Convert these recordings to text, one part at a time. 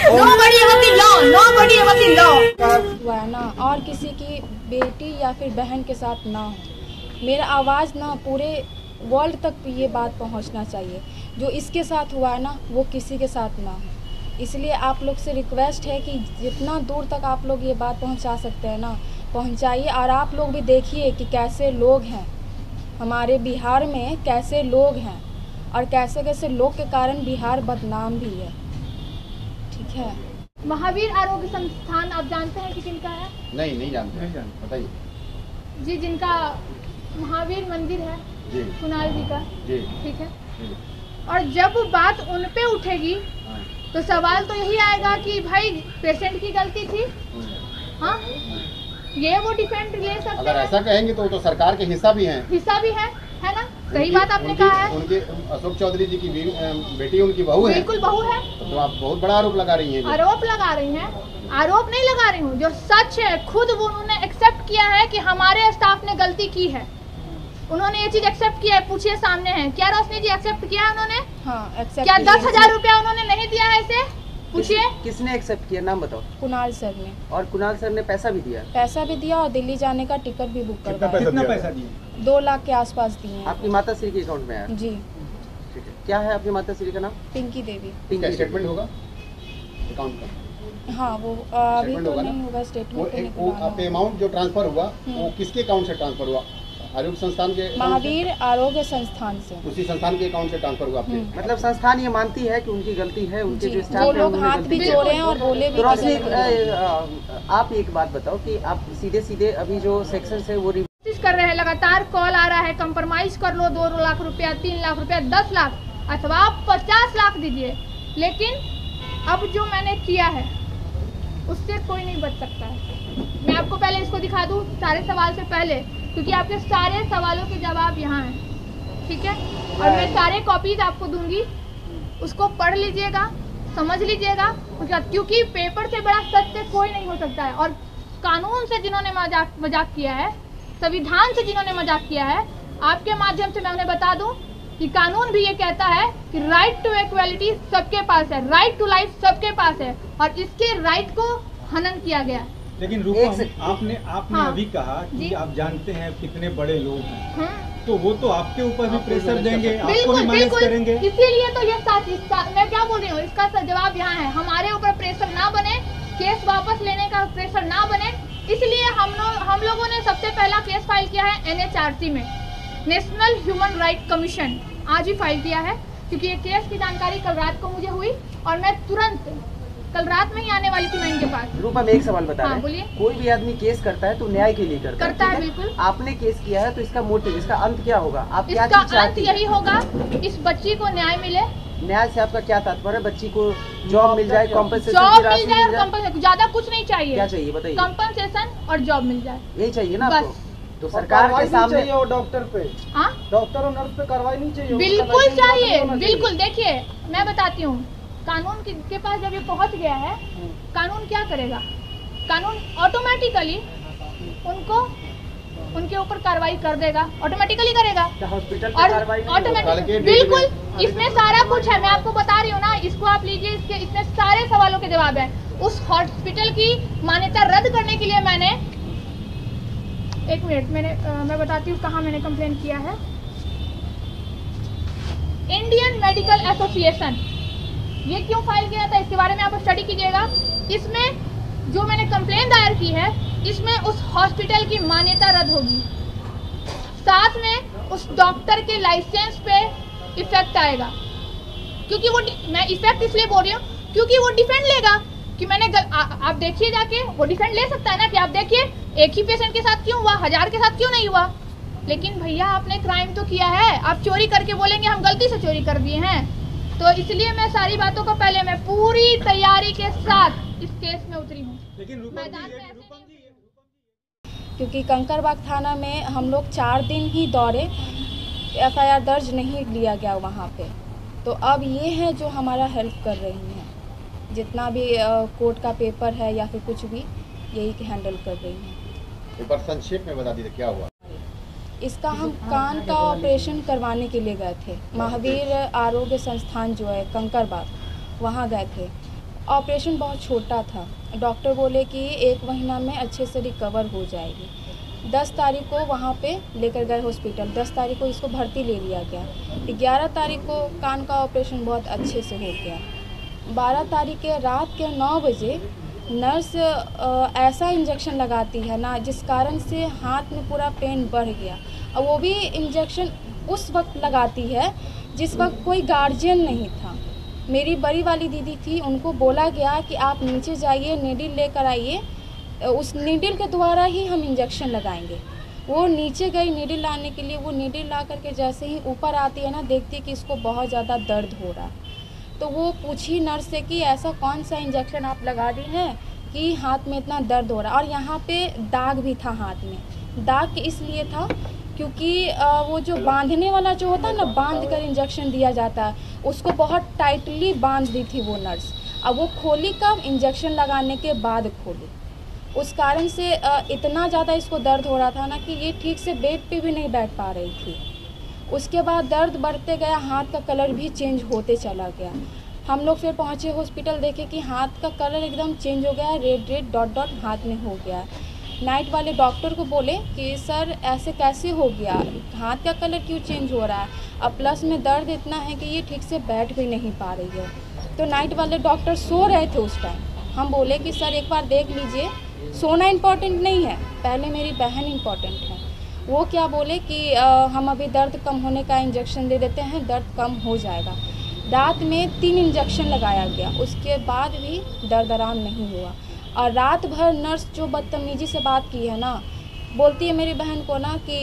Nobody above the law. Nobody above the law. हुआ है ना, और किसी की बेटी या फिर बहन के साथ ना हो। मेरा आवाज़ ना पूरे वर्ल्ड तक ये बात पहुंचना चाहिए। जो इसके साथ हुआ है ना, वो किसी के साथ ना हो। इसलिए आप लोग से रिक्वेस्ट है कि जितना दूर तक आप लोग ये बात पहुंचा सकते हैं ना, पहुंचाइए। और आप लोग भी देखिए कि कैसे लोग हैं हमारे बिहार में, कैसे लोग हैं और कैसे कैसे लोग के कारण बिहार बदनाम भी है। ठीक है। महावीर आरोग्य संस्थान आप जानते हैं कि किनका है? नहीं जानते, बताइए जी। जिनका महावीर मंदिर है जी, कुणाल जी का जी, ठीक है जी। और जब बात उन पे उठेगी तो सवाल तो यही आएगा कि भाई पेशेंट की गलती थी। हाँ, ये वो डिफेंड ले सकते हैं। अगर ऐसा कहेंगे तो सरकार के हिस्सा भी है ना? सही बात आपने कहा है। उनके अशोक चौधरी जी की बेटी उनकी बहू है। बिल्कुल बहू है। तो आप बहुत बड़ा आरोप लगा रही हैं। आरोप लगा रही हैं? आरोप नहीं लगा रही हूँ, जो सच है खुद वो उन्होंने एक्सेप्ट किया है कि हमारे स्टाफ ने गलती की है। उन्होंने ये चीज एक्सेप्ट किया है, पूछिए सामने है। क्या रोशनी जी एक्सेप्ट किया है उन्होंने? हाँ, एक्सेप्ट। क्या 10,000 रुपया उन्होंने नहीं दिया है इसे? पूछिए। किसने एक्सेप्ट किया, नाम बताओ। कुणाल सर ने। और कुणाल सर ने पैसा भी दिया? पैसा भी दिया और दिल्ली जाने का टिकट भी बुक करवाया। कितना पैसा दिया? 2 लाख के आसपास दिए। आपकी माता श्री के अकाउंट में आया? जी। ठीक है। क्या है आपकी माता श्री का नाम? पिंकी देवी। पिंकी स्टेटमेंट होगा अकाउंट का? हाँ, वो अभी तो नहीं होगा स्टेटमेंट। वो अमाउंट जो ट्रांसफर हुआ वो किसके अकाउंट से ट्रांसफर हुआ? आरोग्य संस्थान के? महावीर आरोग्य संस्थान से। उसी संस्थान के अकाउंट से ट्रांसफर हुआ आपके? मतलब संस्थान ये मानती है कि उनकी गलती है, उनके जो स्टाफ वो लोग हाथ भी जोड़े हैं और बोले भी। तो रोशनी, आप एक बात बताओ कि आप सीधे अभी जो सेक्शन है वो कोशिश कर रहे हैं, लगातार कॉल आ रहा है कंप्रोमाइज कर लो, 2 लाख रुपया, 3 लाख रुपया, 10 लाख अथवा आप 50 लाख दीजिए। लेकिन अब जो मैंने किया है उससे कोई नहीं बच सकता है। मैं आपको पहले इसको दिखा दूं सारे सवाल से पहले, क्योंकि आपके सारे सवालों के जवाब यहाँ हैं, ठीक है। और मैं सारे कॉपीज आपको दूंगी, उसको पढ़ लीजिएगा, समझ लीजिएगा, क्योंकि पेपर से बड़ा सत्य कोई नहीं हो सकता है। और कानून से जिन्होंने मजाक किया है, संविधान से जिन्होंने मजाक किया है, आपके माध्यम से मैं उन्हें बता दूं कि कानून भी ये कहता है कि राइट टू इक्वालिटी सबके पास है, राइट टू लाइफ सबके पास है, और इसके राइट को हनन किया गया है। लेकिन रूपम, आपने हाँ, अभी कहा कि आप जानते हैं कितने बड़े लोग हैं, तो वो तो आपके ऊपर भी प्रेशर देंगे, आपको भी मैनेज करेंगे। इसीलिए तो ये मैं क्या बोल रही हूँ, इसका जवाब यहाँ है। हमारे ऊपर प्रेशर ना बने, केस वापस लेने का प्रेशर ना बने, इसलिए हम लोगों ने सबसे पहला केस फाइल किया है NHRC में, नेशनल ह्यूमन राइट कमीशन। आज ही फाइल किया है, क्योंकि ये केस की जानकारी कल रात को मुझे हुई और मैं तुरंत कल रात में ही आने वाली थी मैं इनके पास। रूपा, मैं एक सवाल बता रहा बोलिए। कोई भी आदमी केस करता है तो न्याय के लिए करता है। बिल्कुल। आपने केस किया है तो इसका मोटिव, इसका अंत क्या होगा? आप क्या इसका अंत यही होगा, इस बच्ची को न्याय मिले। न्याय से आपका क्या तात्पर्य? बच्ची को जॉब मिल जाए, कॉम्पनसेशन, ज्यादा कुछ नहीं चाहिए। क्या चाहिए बताइए? कॉम्पनसेशन और जॉब मिल जाए, यही चाहिए ना आपको? तो सरकार के सामने और डॉक्टर पे, डॉक्टर और नर्स पे कार्रवाई नहीं चाहिए? बिल्कुल चाहिए, बिल्कुल। देखिए मैं बताती हूँ, कानून के पास जब ये पहुँच गया है, कानून क्या करेगा? कानून ऑटोमेटिकली उनके ऊपर कार्रवाई कर देगा, ऑटोमेटिकली करेगा। हॉस्पिटल और ऑटोमेटिक, बिल्कुल, इसमें सारा कुछ है। मैं आपको बता रही हूँ ना, इसको आप लीजिए, इसमें सारे सवालों के जवाब है। उस हॉस्पिटल की मान्यता रद्द करने के लिए मैंने, एक मिनट, मैं बताती हूँ कहाँ मैंने कंप्लेन किया है। इंडियन मेडिकल एसोसिएशन, ये क्यों फाइल किया था इसके बारे में आप स्टडी कीजिएगा। इसमें जो मैंने कंप्लेन दायर की है, इसमें उस हॉस्पिटल की मान्यता रद्द होगी, साथ में उस डॉक्टर के लाइसेंस पे इफेक्ट आएगा। क्योंकि वो, मैं इफेक्ट इसलिए बोल रही हूँ क्योंकि वो डिफेंड लेगा कि मैंने आप देखिए जाके, वो डिफेंड ले सकता है ना कि आप देखिए एक ही पेशेंट के साथ क्यों हुआ, 1000 के साथ क्यों नहीं हुआ। लेकिन भैया आपने क्राइम तो किया है, आप चोरी करके बोलेंगे हम गलती से चोरी कर दिए हैं। तो इसलिए मैं सारी बातों को पहले मैं पूरी तैयारी के साथ इस केस में उतरी हूँ। क्योंकि कंकड़बाग थाना में हम लोग 4 दिन ही दौड़े, FIR दर्ज नहीं लिया गया वहाँ पे। तो अब ये है जो हमारा हेल्प कर रही हैं, जितना भी कोर्ट का पेपर है या फिर कुछ भी, यही हैंडल कर रही हैं। एक बार संक्षेप में बता दीजिए क्या हुआ इसका। हम कान का ऑपरेशन करवाने के लिए गए थे, महावीर आरोग्य संस्थान जो है कंकड़बाग, वहाँ गए थे। ऑपरेशन बहुत छोटा था। डॉक्टर बोले कि 1 महीना में अच्छे से रिकवर हो जाएगी। 10 तारीख को वहाँ पे लेकर गए हॉस्पिटल। 10 तारीख को इसको भर्ती ले लिया गया। 11 तारीख को कान का ऑपरेशन बहुत अच्छे से हो गया। 12 तारीख के रात के 9 बजे नर्स ऐसा इंजेक्शन लगाती है ना, जिस कारण से हाथ में पूरा पेन बढ़ गया। और वो भी इंजेक्शन उस वक्त लगाती है जिस वक्त कोई गार्जियन नहीं था। मेरी बड़ी वाली दीदी थी, उनको बोला गया कि आप नीचे जाइए, नीडल लेकर आइए, उस नीडल के द्वारा ही हम इंजेक्शन लगाएंगे। वो नीचे गई नीडल लाने के लिए। वो नीडल ला करके जैसे ही ऊपर आती है ना, देखती है कि इसको बहुत ज़्यादा दर्द हो रहा है। तो वो पूछी नर्स से कि ऐसा कौन सा इंजेक्शन आप लगा दी हैं कि हाथ में इतना दर्द हो रहा है। और यहाँ पे दाग भी था हाथ में। दाग इसलिए था क्योंकि वो जो बांधने वाला जो होता है ना, बांध कर इंजेक्शन दिया जाता है, उसको बहुत टाइटली बांध दी थी वो नर्स। अब वो खोली कब? इंजेक्शन लगाने के बाद खोली। उस कारण से इतना ज़्यादा इसको दर्द हो रहा था ना कि ये ठीक से बेड पे भी नहीं बैठ पा रही थी। उसके बाद दर्द बढ़ते गया, हाथ का कलर भी चेंज होते चला गया। हम लोग फिर पहुँचे हॉस्पिटल, देखे कि हाथ का कलर एकदम चेंज हो गया है, रेड रेड डॉट डॉट हाथ में हो गया है। नाइट वाले डॉक्टर को बोले कि सर ऐसे कैसे हो गया, हाथ का कलर क्यों चेंज हो रहा है? अब प्लस में दर्द इतना है कि ये ठीक से बैठ भी नहीं पा रही है। तो नाइट वाले डॉक्टर सो रहे थे उस टाइम। हम बोले कि सर एक बार देख लीजिए, सोना इम्पॉर्टेंट नहीं है, पहले मेरी बहन इम्पॉर्टेंट है। वो क्या बोले कि हम अभी दर्द कम होने का इंजेक्शन दे देते हैं, दर्द कम हो जाएगा। रात में 3 इंजेक्शन लगाया गया, उसके बाद भी दर्द आराम नहीं हुआ। और रात भर नर्स जो बदतमीजी से बात की है ना, बोलती है मेरी बहन को ना कि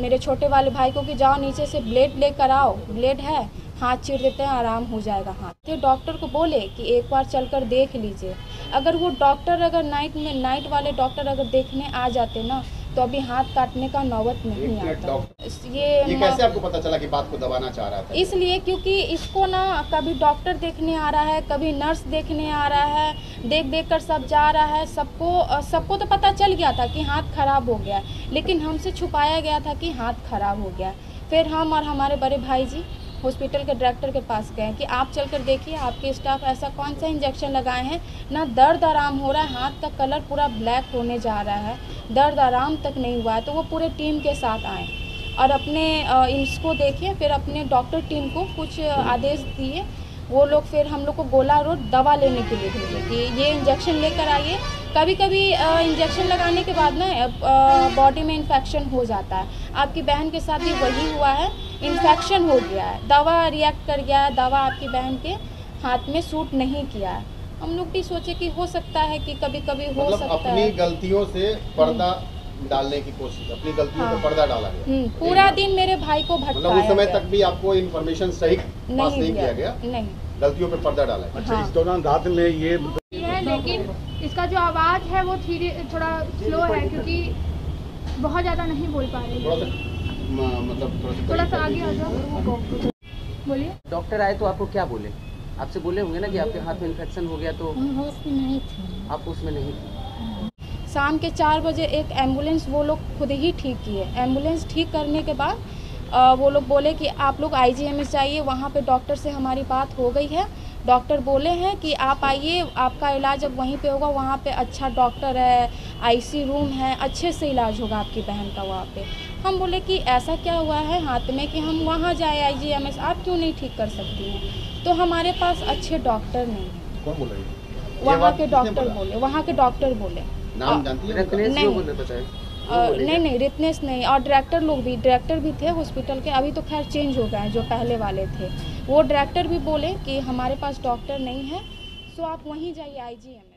मेरे छोटे वाले भाई को कि जाओ नीचे से ब्लेड लेकर आओ, ब्लेड है, हाथ चीर देते हैं, आराम हो जाएगा हाथ। तो डॉक्टर को बोले कि एक बार चलकर देख लीजिए। अगर वो डॉक्टर अगर नाइट वाले डॉक्टर अगर देखने आ जाते ना, तो अभी हाथ काटने का नौबत नहीं आता। ये कैसे आपको पता चला कि बात को दबाना चाह रहा था? इसलिए क्योंकि इसको ना कभी डॉक्टर देखने आ रहा है, कभी नर्स देखने आ रहा है, देख कर सब जा रहा है। सबको तो पता चल गया था कि हाथ खराब हो गया, लेकिन हमसे छुपाया गया था कि हाथ खराब हो गया। फिर हम और हमारे बड़े भाई जी हॉस्पिटल के डायरेक्टर के पास गए कि आप चलकर देखिए आपके स्टाफ ऐसा कौन सा इंजेक्शन लगाए हैं, ना दर्द आराम हो रहा है, हाथ का कलर पूरा ब्लैक होने जा रहा है, दर्द आराम तक नहीं हुआ है। तो वो पूरे टीम के साथ आए और अपने इसको देखिए, फिर अपने डॉक्टर टीम को कुछ आदेश दिए। वो लोग फिर हम लोग को गोला रोड दवा लेने के लिए भेजे कि ये इंजेक्शन लेकर आइए। कभी कभी इंजेक्शन लगाने के बाद ना बॉडी में इन्फेक्शन हो जाता है। आपकी बहन के साथ भी वही हुआ है, इन्फेक्शन हो गया है, दवा रिएक्ट कर गया है, दवा आपकी बहन के हाथ में सूट नहीं किया है। हम लोग भी सोचे कि हो सकता है कि कभी कभी हो सकता है। अपनी गलतियों से पर्दा डालने की कोशिश, अपनी गलतियों पे पर्दा डाला गया। पूरा दिन मेरे भाई को भटकाया। मतलब उस समय तक भी आपको इन्फॉर्मेशन सही पास नहीं किया गया? नहीं, गलतियों पे पर्दा डाला। अच्छा, इस दौरान रात में ये है, लेकिन इसका जो आवाज़ है वो थोड़ा स्लो है क्योंकि बहुत ज़्यादा नहीं बोल पा रही। थोड़ा सा आगे आ जाओ, बोलिए। डॉक्टर आए तो आपको क्या बोले? आपसे बोले होंगे ना कि आपके हाथ में इन्फेक्शन हो गया। तो हम होश में नहीं थे। आप उसमें नहीं थे? शाम के 4 बजे एक एम्बुलेंस वो लोग खुद ही ठीक किए। एम्बुलेंस ठीक करने के बाद वो लोग बोले कि आप लोग IGMS जाइए, वहाँ पे डॉक्टर से हमारी बात हो गई है। डॉक्टर बोले हैं कि आप आइए, आपका इलाज अब वहीं पे होगा, वहाँ पे अच्छा डॉक्टर है, IC रूम है, अच्छे से इलाज होगा आपकी बहन का वहाँ पे। हम बोले कि ऐसा क्या हुआ है हाथ में कि हम वहाँ जाए IGMS, आप क्यों नहीं ठीक कर सकती हैं? तो हमारे पास अच्छे डॉक्टर नहीं हैं। कौन बोला ये? वहाँ के डॉक्टर बोले, वहाँ के डॉक्टर बोले। नाम जानती है? नहीं, रितनेश नहीं। और डायरेक्टर भी थे हॉस्पिटल के, अभी तो खैर चेंज हो गए हैं, जो पहले वाले थे। वो डायरेक्टर भी बोले कि हमारे पास डॉक्टर नहीं है, सो आप वहीं जाइए IGMS।